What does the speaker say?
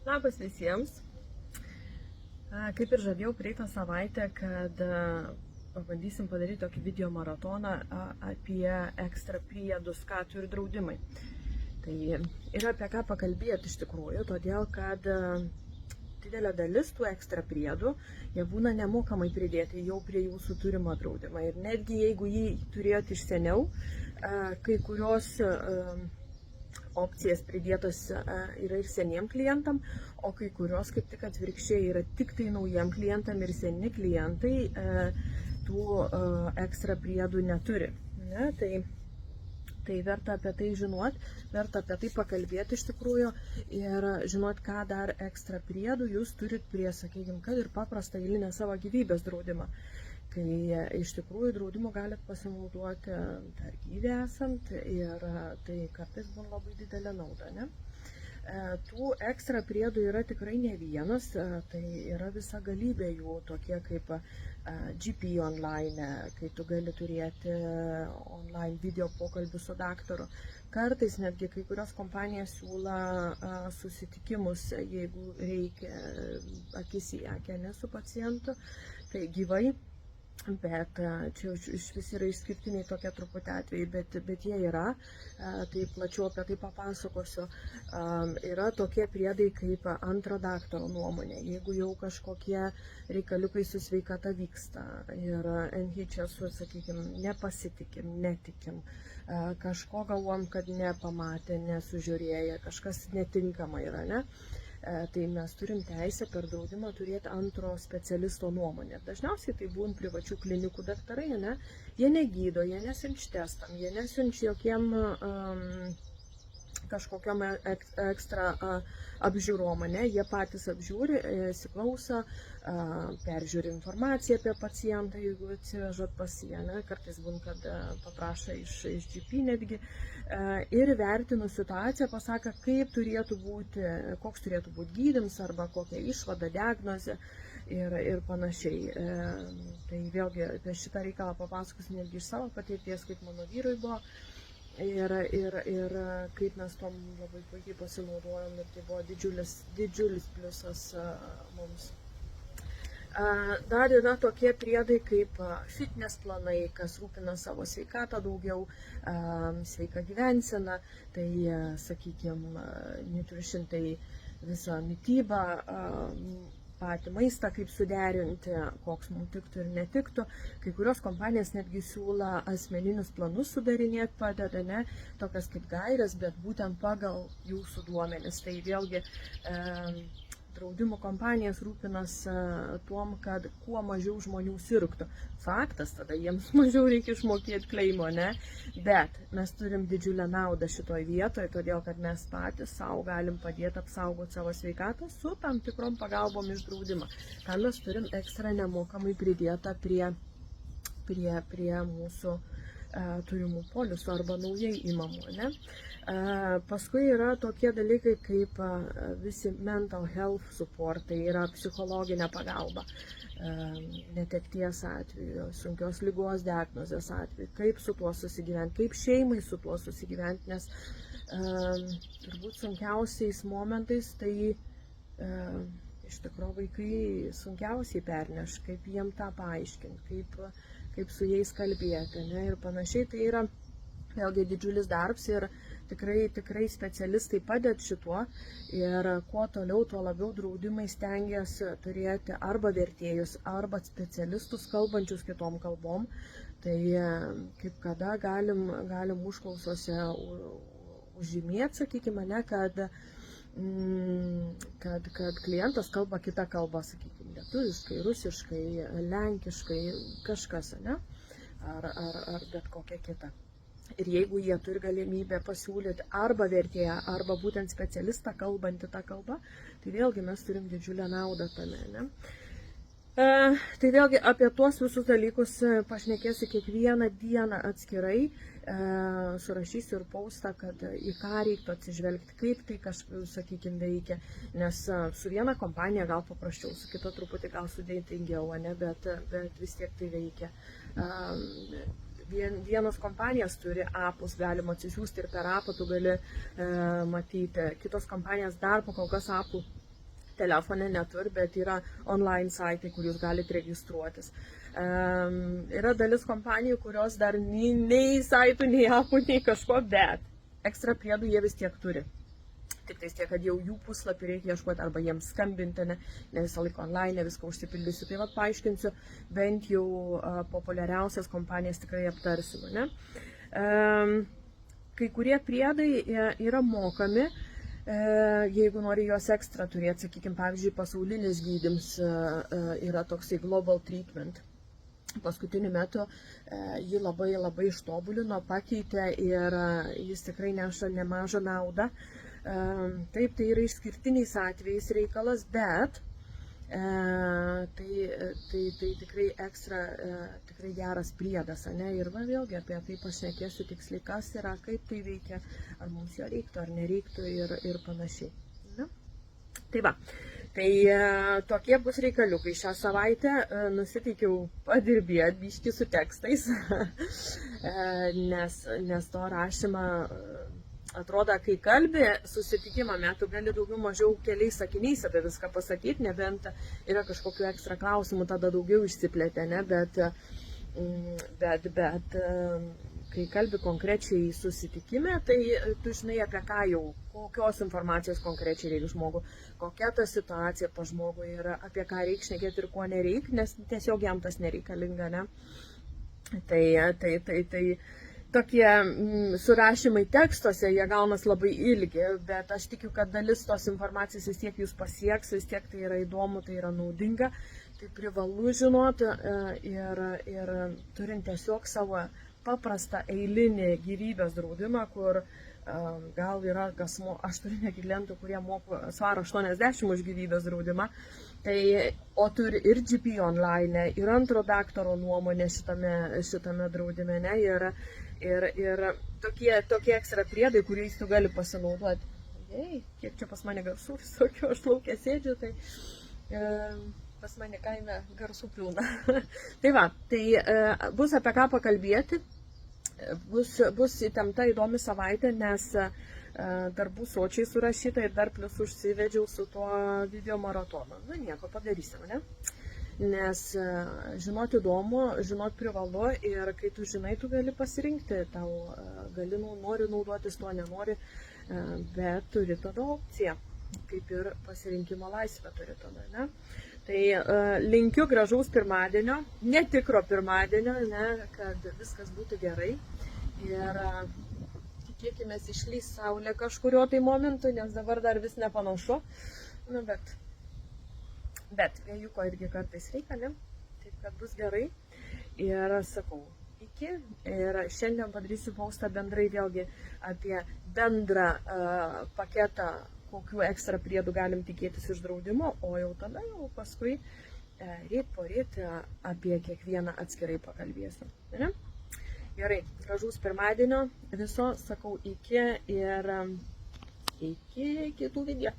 Labas visiems. Kaip ir žadėjau praeitą savaitę, kad pabandysim padaryti tokį video maratoną apie ekstra priedus, ką turi draudimai. Tai yra apie ką pakalbėti iš tikrųjų, todėl kad didelė dalis tų ekstra priedų, jie būna nemokamai pridėti jau prie jūsų turimo draudimą. Ir netgi jeigu jį turėjote iš seniau, kai kurios opcijas pridėtos yra ir seniem klientam, o kai kurios kaip tik atvirkščiai yra tik tai naujiem klientam ir seni klientai tų ekstra priedų neturi. Ne? Tai verta apie tai žinot, verta apie tai pakalbėti iš tikrųjų ir žinot, ką dar ekstra priedų jūs turit prie, sakykime, kad ir paprastą eilinę savo gyvybės draudimą. Kai iš tikrųjų draudimu galit pasinaudoti dar gyvi esant ir tai kartais būna labai didelė nauda. Ne? Tų ekstra priedų yra tikrai ne vienas, tai yra visa galybė jų, tokie kaip GP online, kai tu gali turėti online video pokalbį su daktaru. Kartais netgi kai kurios kompanijos siūla susitikimus, jeigu reikia akis į akį, ne su pacientu, tai gyvai. Bet čia iš vis yra išskirtiniai tokie truputį atvejai, bet jie yra, tai plačiau apie tai papasakosiu. Yra tokie priedai kaip antro daktaro nuomonė, jeigu jau kažkokie reikaliukai su sveikata vyksta ir NHS, sakykime, nepasitikim, netikim, kažko galvom, kad nepamatė, nesužiūrėjo, kažkas netinkama yra, ne? Tai mes turim teisę per draudimą turėti antro specialisto nuomonę. Dažniausiai tai būna privačių klinikų daktarai, ne? Jie negydo, jie nesiunč testam, jie nesiunč jokiem kažkokiam ekstra apžiūrom, ne? Jie patys apžiūri, įsiklauso, peržiūri informaciją apie pacientą, jeigu atsivežat pas jį, ne? Kartais būna, kad paprašo iš GP netgi, ir vertinu situaciją, pasako, kaip turėtų būti, koks turėtų būti gydymas arba kokia išvada, diagnozė ir panašiai. Tai vėlgi apie šitą reikalą papasakosiu netgi iš savo patirties, kaip mano vyrui buvo. Ir kaip mes tom labai puikiai pasinaudojom ir tai buvo didžiulis pliusas mums. Dar yra tokie priedai kaip fitness planai, kas rūpina savo sveikatą daugiau, sveiką gyvenseną, tai, sakykime, nutrition, tai visą mitybą, patį maistą, kaip suderinti, koks mums tiktų ir netiktų. Kai kurios kompanijos netgi siūla asmeninius planus sudarinėti, padeda, ne, tokias kaip gairės, bet būtent pagal jūsų duomenis. Tai vėlgi draudimo kompanijas rūpinas tuom, kad kuo mažiau žmonių sirgtų. Faktas, tada jiems mažiau reikia išmokėti kleimo, ne? Bet mes turim didžiulę naudą šitoj vietoje, todėl kad mes patys savo galim padėti apsaugoti savo sveikatą su tam tikrom pagalbom iš draudimo. Ką mes turim ekstra nemokamai pridėta prie mūsų turimų polisų arba naujai įmamų, ne? Paskui yra tokie dalykai kaip visi mental health support, tai yra psichologinė pagalba netekties atveju, sunkios ligos diagnozės atveju, kaip su tuo susigyventi, kaip šeimai su tuo susigyventi, nes turbūt sunkiausiais momentais tai iš tikrųjų vaikai sunkiausiai perneš, kaip jiem tą paaiškinti, kaip su jais kalbėti, ne, ir panašiai. Tai yra vėlgi didžiulis darbs ir tikrai specialistai padeda šituo ir kuo toliau, tuo labiau draudimai stengiasi turėti arba vertėjus, arba specialistus kalbančius kitom kalbom. Tai kaip kada galim užklausose užžymėti, sakykime, ne, kad klientas kalba kitą kalbą, sakykime, lietuviškai, rusiškai, lenkiškai, kažkas, ne, ar bet kokia kita. Ir jeigu jie turi galimybę pasiūlyti arba vertėją, arba būtent specialistą kalbantį tą kalbą, tai vėlgi mes turim didžiulę naudą tame, ne? Tai vėlgi apie tuos visus dalykus pašnekėsiu kiekvieną dieną atskirai, surašysiu ir postą, kad į ką reiktų atsižvelgti, kaip tai kažkaip, sakykime, veikia, nes su viena kompanija gal paprasčiau, su kita truputį gal sudėtingiau, ne, bet vis tiek tai veikia. Vienos kompanijos turi apus, galima atsisiųsti ir per apą tu gali matyti. Kitos kompanijos dar po kol kas apų telefone neturi, bet yra online saitai, kur jūs galite registruotis. Yra dalis kompanijų, kurios dar nei saitų, nei apų, nei kažko, bet ekstra priedų jie vis tiek turi. Tik tais tiek, kad jau jų puslapį reikia ieškoti arba jiems skambinti, ne visą laiką online, viską užsipildysiu. Tai vat paaiškinsiu bent jau populiariausias kompanijas tikrai aptarsime. Ne? Kai kurie priedai yra mokami, jeigu nori juos ekstra turėti, sakykime, pavyzdžiui, pasaulinis gydymas yra toksai Global Treatment. Paskutiniu metu jį labai ištobulino, pakeitė ir jis tikrai neša nemažą naudą. Taip, tai yra išskirtiniais atvejais reikalas, bet tai tikrai ekstra, tikrai geras priedas, ne? Ir vėlgi apie tai pašnekėsiu tiksliai, kas yra, kaip tai veikia, ar mums jo reiktų, ar nereiktų ir panašiai. Na? Tai va, tai tokie bus reikaliukai. Šią savaitę nusiteikiau padirbėti biškį su tekstais, nes to rašymą atrodo, kai kalbi susitikimą metu, gali daugiau mažiau keliais sakiniais apie viską pasakyti, nebent yra kažkokių ekstra klausimų, tada daugiau išsiplėtė, ne? Bet kai kalbi konkrečiai susitikime, tai tu žinai apie ką jau, kokios informacijos konkrečiai reikia žmogų, kokia ta situacija pa žmogui yra, apie ką reikia šnekėti ir ko nereikia, nes tiesiog jam tas nereikalinga, ne? Tai tokie surašymai tekstuose, jie gaunas labai ilgi, bet aš tikiu, kad dalis tos informacijos vis tiek jūs pasieks, vis tiek tai yra įdomu, tai yra naudinga, tai privalu žinoti ir turint tiesiog savo paprastą eilinį gyvybės draudimą, kur gal yra, aš turiu klientų, kurie moka svaro 80 už gyvybės draudimą, o turi ir GP online, ir antro daktaro nuomonė šitame draudime, ne, ir tokie ekstra priedai, kuriais tu gali pasinaudoti. Kiek čia pas mane garsų visokių, aš laukia sėdžiu, tai pas mane kaime garsų pilna. Tai va, tai bus apie ką pakalbėti, bus įtempta įdomi savaitė, nes darbų sočiai surašyta ir dar plus užsivedžiau su tuo video maratonu. Nu nieko, padarysim, ne? Nes žinot įdomu, žinot privalu ir kai tu žinai, tu gali pasirinkti, tau gali, nori naudotis, to nenori, bet turi tada opciją, kaip ir pasirinkimo laisvę turi tada, ne? Tai linkiu gražaus pirmadienio, netikro pirmadienio, ne, kad viskas būtų gerai ir tikėkime išlys saulė kažkurio tai momentu, nes dabar dar vis nepanašu, nu, bet vėjuko irgi kartais reikia, ne? Taip, kad bus gerai. Ir sakau, iki. Ir šiandien padarysiu postą bendrai vėlgi apie bendrą paketą, kokių ekstra priedų galim tikėtis iš draudimo, o jau tada jau paskui ryt po ryt apie kiekvieną atskirai pakalbėsim. Ne? Gerai, gražaus pirmadienio viso, sakau iki ir iki kitų video.